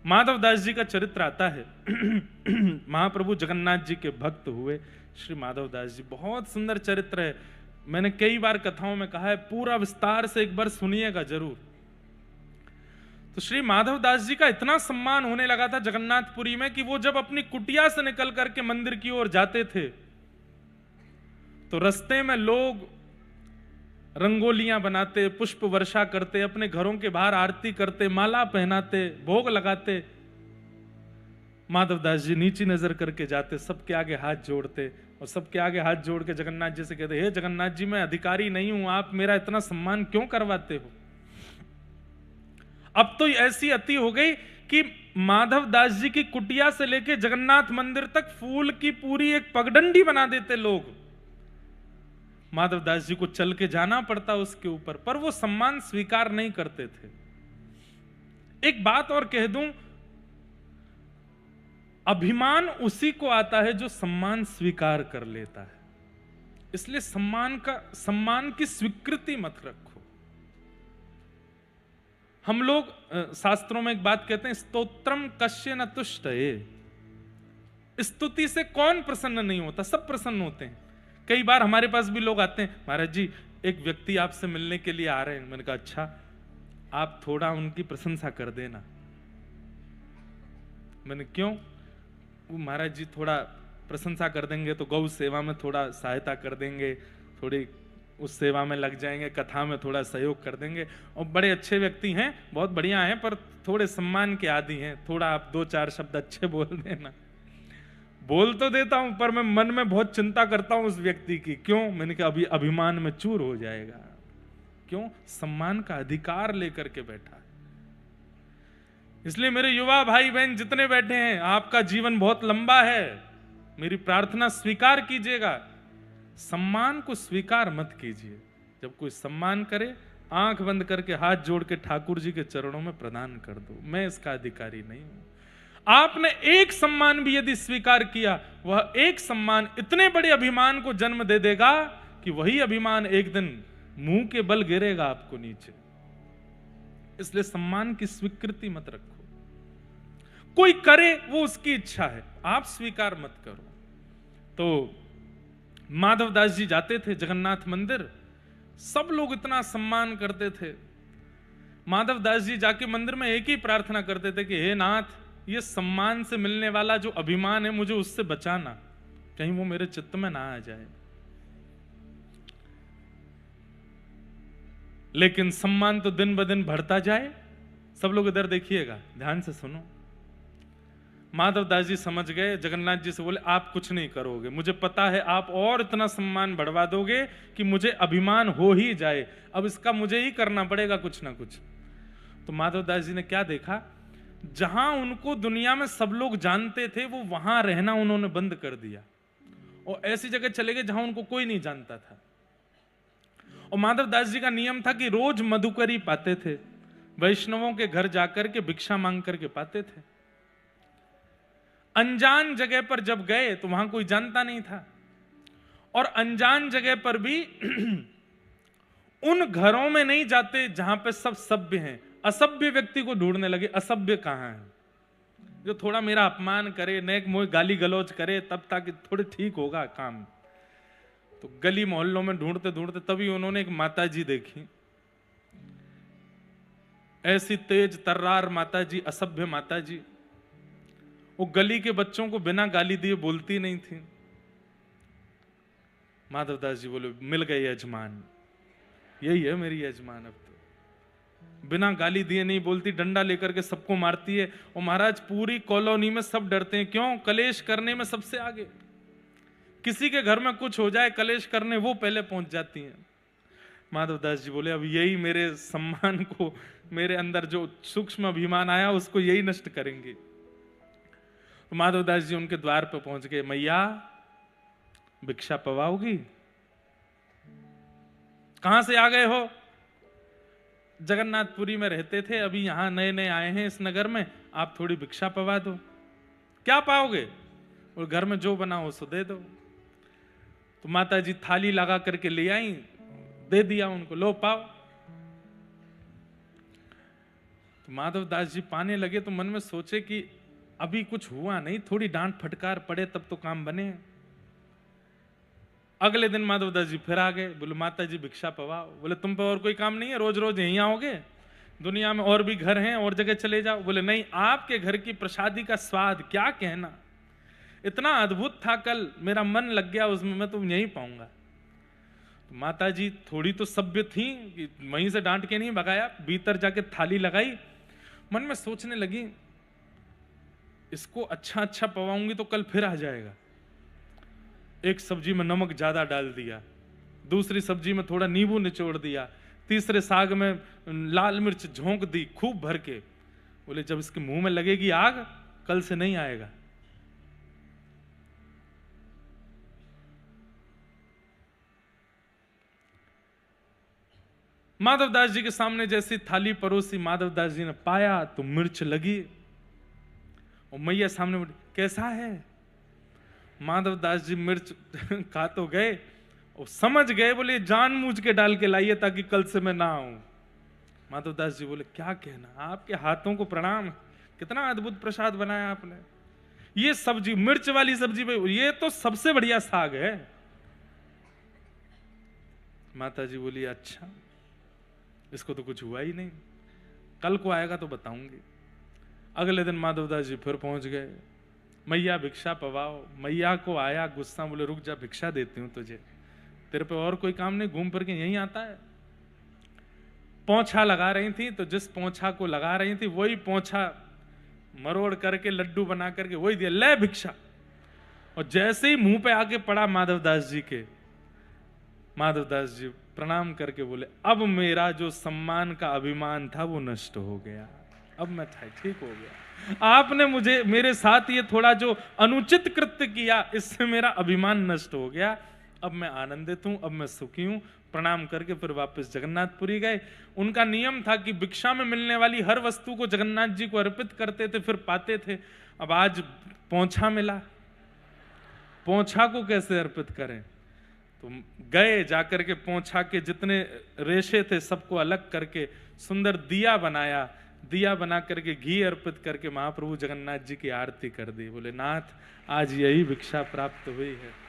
माधव दास जी का चरित्र आता है। महाप्रभु जगन्नाथ जी के भक्त हुए श्री माधव दास जी, बहुत सुंदर चरित्र है। मैंने कई बार कथाओं में कहा है, पूरा विस्तार से एक बार सुनिएगा जरूर। तो श्री माधव दास जी का इतना सम्मान होने लगा था जगन्नाथपुरी में कि वो जब अपनी कुटिया से निकल करके मंदिर की ओर जाते थे तो रास्ते में लोग रंगोलियां बनाते, पुष्प वर्षा करते, अपने घरों के बाहर आरती करते, माला पहनाते, भोग लगाते। माधव दास जी नीची नजर करके जाते, सबके आगे हाथ जोड़ते और सबके आगे हाथ जोड़ के जगन्नाथ जी से कहते, हे जगन्नाथ जी, मैं अधिकारी नहीं हूं, आप मेरा इतना सम्मान क्यों करवाते हो। अब तो ऐसी अति हो गई कि माधव दास जी की कुटिया से लेके जगन्नाथ मंदिर तक फूल की पूरी एक पगडंडी बना देते लोग। माधव दास जी को चल के जाना पड़ता उसके ऊपर, पर वो सम्मान स्वीकार नहीं करते थे। एक बात और कह दूं, अभिमान उसी को आता है जो सम्मान स्वीकार कर लेता है। इसलिए सम्मान की स्वीकृति मत रखो। हम लोग शास्त्रों में एक बात कहते हैं, स्तोत्रम कश्य न तुष्टये। स्तुति से कौन प्रसन्न नहीं होता, सब प्रसन्न होते हैं। कई बार हमारे पास भी लोग आते हैं, महाराज जी एक व्यक्ति आपसे मिलने के लिए आ रहे हैं। मैंने कहा अच्छा, आप थोड़ा उनकी प्रशंसा कर देना। मैंने क्यों? वो महाराज जी थोड़ा प्रशंसा कर देंगे तो गौ सेवा में थोड़ा सहायता कर देंगे, थोड़ी उस सेवा में लग जाएंगे, कथा में थोड़ा सहयोग कर देंगे, और बड़े अच्छे व्यक्ति हैं, बहुत बढ़िया हैं, पर थोड़े सम्मान के आदी हैं, थोड़ा आप दो चार शब्द अच्छे बोल देना। बोल तो देता हूं, पर मैं मन में बहुत चिंता करता हूं उस व्यक्ति की। क्यों? मैंने कहा अभी अभिमान में चूर हो जाएगा। क्यों? सम्मान का अधिकार लेकर के बैठा है। इसलिए मेरे युवा भाई बहन जितने बैठे हैं, आपका जीवन बहुत लंबा है, मेरी प्रार्थना स्वीकार कीजिएगा। सम्मान को स्वीकार मत कीजिए। जब कोई सम्मान करे, आंख बंद करके हाथ जोड़ के ठाकुर जी के चरणों में प्रदान कर दो, मैं इसका अधिकारी नहीं हूं। आपने एक सम्मान भी यदि स्वीकार किया, वह एक सम्मान इतने बड़े अभिमान को जन्म दे देगा कि वही अभिमान एक दिन मुंह के बल गिरेगा आपको नीचे। इसलिए सम्मान की स्वीकृति मत रखो। कोई करे वो उसकी इच्छा है, आप स्वीकार मत करो। तो माधव दास जी जाते थे जगन्नाथ मंदिर, सब लोग इतना सम्मान करते थे। माधव दास जी जाके मंदिर में एक ही प्रार्थना करते थे कि हे नाथ, ये सम्मान से मिलने वाला जो अभिमान है, मुझे उससे बचाना, कहीं वो मेरे चित्त में ना आ जाए। लेकिन सम्मान तो दिन ब दिन बढ़ता जाए। सब लोग इधर देखिएगा, ध्यान से सुनो। माधव दास जी समझ गए, जगन्नाथ जी से बोले आप कुछ नहीं करोगे, मुझे पता है आप और इतना सम्मान बढ़वा दोगे कि मुझे अभिमान हो ही जाए, अब इसका मुझे ही करना पड़ेगा कुछ ना कुछ। तो माधव दास जी ने क्या देखा, जहां उनको दुनिया में सब लोग जानते थे, वो वहां रहना उन्होंने बंद कर दिया और ऐसी जगह चले गए जहां उनको कोई नहीं जानता था। और माधव दास जी का नियम था कि रोज मधुकरी पाते थे, वैष्णवों के घर जाकर के भिक्षा मांग करके पाते थे। अनजान जगह पर जब गए तो वहां कोई जानता नहीं था, और अनजान जगह पर भी उन घरों में नहीं जाते जहां पे सब सभ्य हैं। असभ्य व्यक्ति को ढूंढने लगे, असभ्य कहां है, जो थोड़ा मेरा अपमान करे, नेक मोह गाली गलौज करे, तब ताकि थोड़े ठीक होगा काम। तो गली मोहल्लों में ढूंढते ढूंढते तभी उन्होंने एक माता जी देखी, ऐसी तेज तर्रार माता जी, असभ्य माता जी। वो गली के बच्चों को बिना गाली दिए बोलती नहीं थी। माधव दास जी बोले मिल गए यजमान, यही है मेरी यजमान। अब तो बिना गाली दिए नहीं बोलती, डंडा लेकर के सबको मारती है। और महाराज पूरी कॉलोनी में सब डरते हैं, क्यों? कलेश करने में सबसे आगे। किसी के घर में कुछ हो जाए कलेश करने, वो पहले पहुंच जाती हैं। माधव दास जी बोले अब यही मेरे सम्मान को, मेरे अंदर जो सूक्ष्म अभिमान आया उसको यही नष्ट करेंगे। तो माधव दास जी उनके द्वार पर पहुंच गए, मैया भिक्षा पवाओगी? कहां से आ गए हो? जगन्नाथपुरी में रहते थे, अभी यहां नए नए आए हैं इस नगर में, आप थोड़ी भिक्षा पवा दो। क्या पाओगे? और घर में जो बना हो सो दे दो। तो माता जी थाली लगा करके ले आई, दे दिया उनको, लो पाओ। तो माधव दास जी पाने लगे तो मन में सोचे कि अभी कुछ हुआ नहीं, थोड़ी डांट फटकार पड़े तब तो काम बने। अगले दिन माधव दास जी फिर आ गए, बोले माता जी भिक्षा पवाओ। बोले तुम पे और कोई काम नहीं है, रोज रोज यहीं आओगे, दुनिया में और भी घर हैं, और जगह चले जाओ। बोले नहीं, आपके घर की प्रसादी का स्वाद क्या कहना, इतना अद्भुत था, कल मेरा मन लग गया उसमें, मैं तो यहीं पाऊंगा। तो माता जी थोड़ी तो सभ्य थी, वहीं से डांट के नहीं भगाया, भीतर जाके थाली लगाई, मन में सोचने लगी इसको अच्छा अच्छा पवाऊंगी तो कल फिर आ जाएगा। एक सब्जी में नमक ज्यादा डाल दिया, दूसरी सब्जी में थोड़ा नींबू निचोड़ दिया, तीसरे साग में लाल मिर्च झोंक दी खूब भर के। बोले जब इसके मुंह में लगेगी आग, कल से नहीं आएगा। माधवदास जी के सामने जैसी थाली परोसी, माधवदास जी ने पाया तो मिर्च लगी, और मैया सामने बोली कैसा है। माधवदास जी मिर्च खा तो गए और समझ गए, बोले जानबूझ के डाल के लाइए ताकि कल से मैं ना आऊं। माधवदास जी बोले क्या कहना, आपके हाथों को प्रणाम, कितना अद्भुत प्रसाद बनाया आपने। ये सब्जी, मिर्च वाली सब्जी, ये तो सबसे बढ़िया साग है। माता जी बोली अच्छा, इसको तो कुछ हुआ ही नहीं, कल को आएगा तो बताऊंगी। अगले दिन माधवदास जी फिर पहुंच गए, मैया भिक्षा पवाओ। मैया को आया गुस्सा, बोले रुक जा भिक्षा देती हूं तुझे, तेरे पे और कोई काम नहीं, घूम फिर के यहीं आता है। पोंछा लगा रही थी तो जिस पोंछा को लगा रही थी वही पोंछा मरोड़ करके लड्डू बना करके वही दिया, ले भिक्षा। और जैसे ही मुंह पे आके पड़ा माधवदास जी के, माधवदास जी प्रणाम करके बोले अब मेरा जो सम्मान का अभिमान था वो नष्ट हो गया, अब मैं ठीक हो गया। आपने मुझे, मेरे साथ ये थोड़ा जो अनुचित कृत्य किया, इससे मेरा अभिमान नष्ट हो गया, अब मैं आनंदित हूं, अब मैं सुखी हूं। प्रणाम करके फिर वापस जगन्नाथपुरी गए। उनका नियम था कि भिक्षा में मिलने वाली हर वस्तु को जगन्नाथ जी को अर्पित करते थे, फिर पाते थे। अब आज पोंछा मिला, पोंछा को कैसे अर्पित करें, तो गए जाकर के पोंछा के जितने रेशे थे सबको अलग करके सुंदर दिया बनाया, दिया बना करके घी अर्पित करके महाप्रभु जगन्नाथ जी की आरती कर दी। बोले नाथ आज यही भिक्षा प्राप्त हुई है।